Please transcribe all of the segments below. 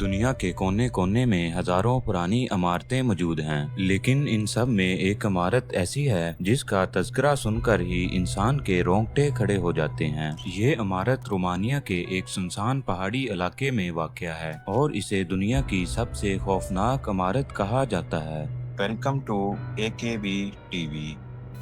दुनिया के कोने कोने में हजारों पुरानी इमारतें मौजूद हैं, लेकिन इन सब में एक इमारत ऐसी है जिसका तज़किरा सुनकर ही इंसान के रोंगटे खड़े हो जाते हैं। ये इमारत रोमानिया के एक सुनसान पहाड़ी इलाके में वाक़या है और इसे दुनिया की सबसे खौफनाक इमारत कहा जाता है। Welcome to AKB TV.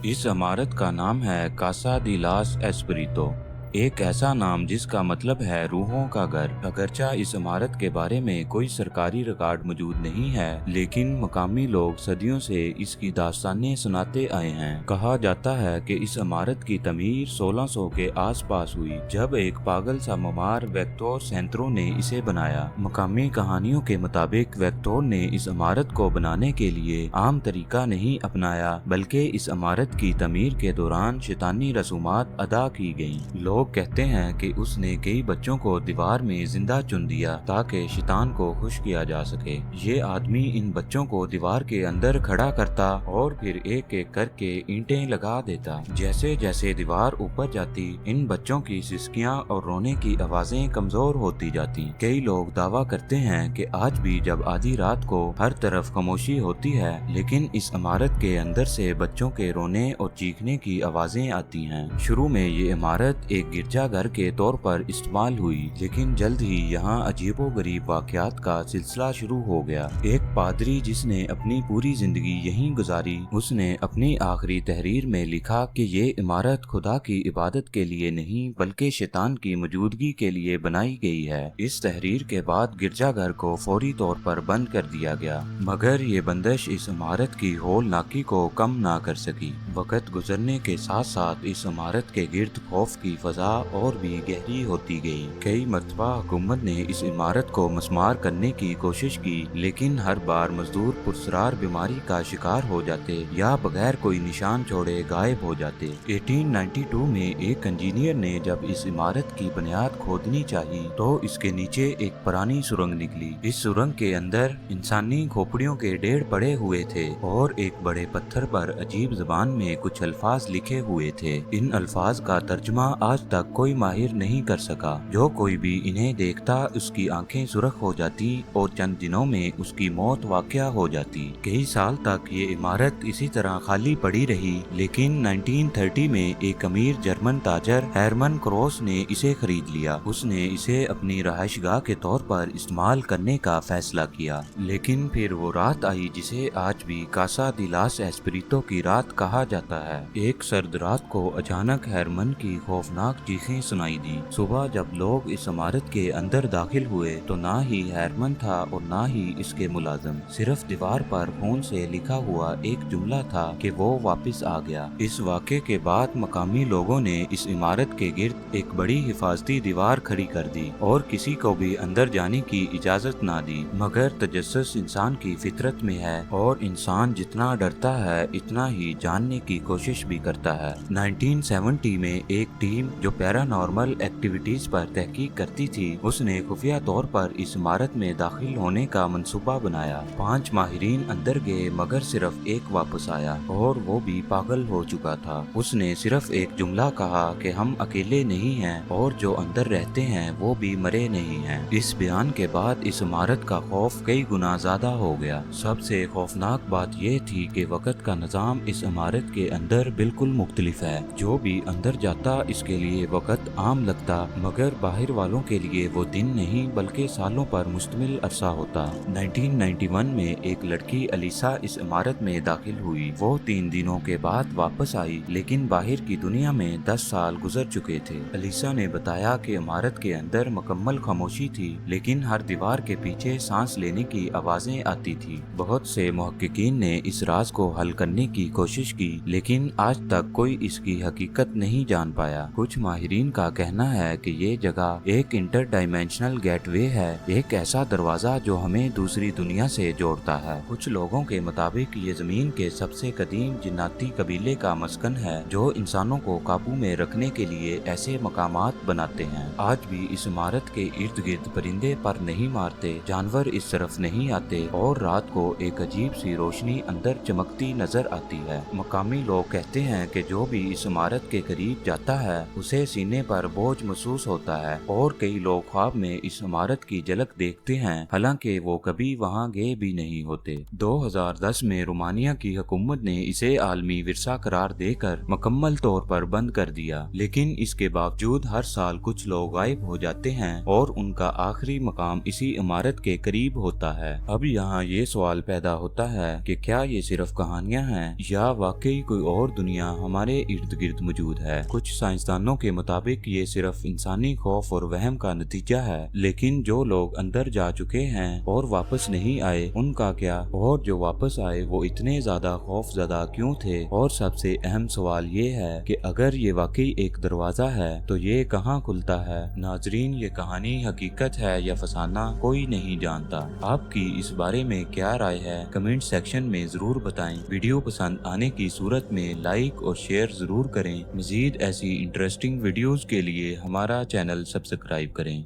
इस इमारत का नाम है कासा दी लास एस्पिरितो, एक ऐसा नाम जिसका मतलब है रूहों का घर। अगरचा इस इमारत के बारे में कोई सरकारी रिकॉर्ड मौजूद नहीं है, लेकिन मकामी लोग सदियों से इसकी दास्तानें सुनाते आए हैं। कहा जाता है कि इस इमारत की तमीर 1600 के आसपास हुई, जब एक पागल सा ममार वेक्टर सेंट्रो ने इसे बनाया। मकामी कहानियों के मुताबिक वेक्टर ने इस इमारत को बनाने के लिए आम तरीका नहीं अपनाया, बल्कि इस इमारत की तमीर के दौरान शैतानी रसूमात अदा की गयी। लोग कहते हैं कि उसने कई बच्चों को दीवार में जिंदा चुन दिया ताकि शैतान को खुश किया जा सके। ये आदमी इन बच्चों को दीवार के अंदर खड़ा करता और फिर एक एक करके ईंटें लगा देता। जैसे जैसे दीवार ऊपर जाती, इन बच्चों की सिसकियां और रोने की आवाजें कमजोर होती जाती। कई लोग दावा करते हैं कि आज भी जब आधी रात को हर तरफ खामोशी होती है, लेकिन इस इमारत के अंदर से बच्चों के रोने और चीखने की आवाजें आती हैं। शुरू में ये इमारत एक गिरजाघर के तौर पर इस्तेमाल हुई, लेकिन जल्द ही यहाँ अजीबोगरीब वाक़यात का सिलसिला शुरू हो गया। एक पादरी जिसने अपनी पूरी जिंदगी यहीं गुजारी, उसने अपनी आखिरी तहरीर में लिखा कि ये इमारत खुदा की इबादत के लिए नहीं बल्कि शैतान की मौजूदगी के लिए बनाई गई है। इस तहरीर के बाद गिरजाघर को फौरी तौर पर बंद कर दिया गया, मगर ये बंदिश इस इमारत की हौलनाकी को कम ना कर सकी। वक्त गुजरने के साथ साथ इस इमारत के गिर्द खौफ की फजा और भी गहरी होती गई। कई मरतबा हुकूमत ने इस इमारत को मस्मार करने की कोशिश की, लेकिन हर बार मजदूर पुरसरार बीमारी का शिकार हो जाते या बगैर कोई निशान छोड़े गायब हो जाते। 1892 में एक इंजीनियर ने जब इस इमारत की बुनियाद खोदनी चाहिए तो इसके नीचे एक पुरानी सुरंग निकली। इस सुरंग के अंदर इंसानी खोपड़ियों के ढेर पड़े हुए थे और एक बड़े पत्थर पर अजीब जुबान में कुछ अल्फाज लिखे हुए थे। इन अल्फाज का तर्जुमा आज तक कोई माहिर नहीं कर सका। जो कोई भी इन्हें देखता उसकी आंखें सुर्ख हो जाती और चंद दिनों में उसकी मौत वाक़या हो जाती। कई साल तक ये इमारत इसी तरह खाली पड़ी रही, लेकिन 1930 में एक अमीर जर्मन ताजर हेरमन क्रॉस ने इसे खरीद लिया। उसने इसे अपनी रहायशगाह के तौर पर इस्तेमाल करने का फैसला किया। लेकिन फिर वो रात आई जिसे आज भी कासा दी लास एस्पिरितो की रात कहा जाता है। एक सर्द रात को अचानक हेरमन की खौफनाक चीखें सुनाई दी। सुबह जब लोग इस इमारत के अंदर दाखिल हुए तो ना ही हेरमन था और ना ही इसके मुलाजिम। सिर्फ दीवार पर खून से लिखा हुआ एक जुमला था कि वो वापस आ गया। इस वाक़े के बाद मकामी लोगों ने इस इमारत के गिर्द एक बड़ी हिफाजती दीवार खड़ी कर दी और किसी को भी अंदर जाने की इजाजत ना दी। मगर तजस्सुस इंसान की फितरत में है और इंसान जितना डरता है इतना ही जानने की कोशिश भी करता है। 1970 में एक टीम जो पैरानॉर्मल एक्टिविटीज पर तहकीक करती थी, उसने खुफिया तौर पर इस इमारत में दाखिल होने का मंसूबा बनाया। 5 माहिरीन अंदर गए मगर सिर्फ एक वापस आया और वो भी पागल हो चुका था। उसने सिर्फ एक जुमला कहा कि हम अकेले नहीं हैं और जो अंदर रहते हैं वो भी मरे नहीं हैं। इस बयान के बाद इस इमारत का खौफ कई गुना ज्यादा हो गया। सबसे खौफनाक बात यह थी कि वक्त का निजाम इस इमारत के अंदर बिल्कुल मुख्तलिफ है। जो भी अंदर जाता इसके लिए वक्त आम लगता, मगर बाहर वालों के लिए वो दिन नहीं बल्कि सालों पर मुश्तमिल अरसा होता। 1991 में एक लड़की अलीसा इस इमारत में दाखिल हुई। वो 3 दिनों के बाद वापस आई, लेकिन बाहर की दुनिया में 10 साल गुजर चुके थे। अलीसा ने बताया कि इमारत के अंदर मुकम्मल खामोशी थी, लेकिन हर दीवार के पीछे सांस लेने की आवाजें आती थी। बहुत से मुहक्किकीन ने इस राज को हल करने की कोशिश की, लेकिन आज तक कोई इसकी हकीकत नहीं जान पाया। कुछ माहिरीन का कहना है कि ये जगह एक इंटर डायमेंशनल गेटवे है, एक ऐसा दरवाजा जो हमें दूसरी दुनिया से जोड़ता है। कुछ लोगों के मुताबिक ये जमीन के सबसे कदीम जिन्नाती कबीले का मस्कन है जो इंसानों को काबू में रखने के लिए ऐसे मकामात बनाते हैं। आज भी इस इमारत के इर्द गिर्द परिंदे पर नहीं मारते, जानवर इस तरफ नहीं आते और रात को एक अजीब सी रोशनी अंदर चमकती नजर आती है। मकामी लोग कहते हैं कि जो भी इस इमारत के करीब जाता है उसे सीने पर बोझ महसूस होता है और कई लोग ख्वाब में इस इमारत की झलक देखते हैं, हालांकि वो कभी वहां गए भी नहीं होते। 2010 में रोमानिया की हुकूमत ने इसे आलमी विरसा करार देकर मुकम्मल तौर पर बंद कर दिया, लेकिन इसके बावजूद हर साल कुछ लोग गायब हो जाते हैं और उनका आखिरी मकाम इसी इमारत के करीब होता है। अब यहाँ ये सवाल पैदा होता है कि क्या ये सिर्फ कहानियां हैं या वाकई कोई और दुनिया हमारे इर्द गिर्द मौजूद है। कुछ साइंसदानों के मुताबिक ये सिर्फ इंसानी खौफ और वहम का नतीजा है, लेकिन जो लोग अंदर जा चुके हैं और वापस नहीं आए उनका क्या, और जो वापस आए वो इतने ज्यादा खौफजदा क्यों थे। और सबसे अहम सवाल ये है कि अगर ये वाकई एक दरवाजा है तो ये कहाँ खुलता है। नाजरीन, ये कहानी हकीकत है या फसाना कोई नहीं जानता। आपकी इस बारे में क्या राय है कमेंट सेक्शन में जरूर बताएं। वीडियो पसंद आने की सूरत में लाइक और शेयर जरूर करें। मजीद ऐसी इंटरेस्टिंग वीडियोस के लिए हमारा चैनल सब्सक्राइब करें।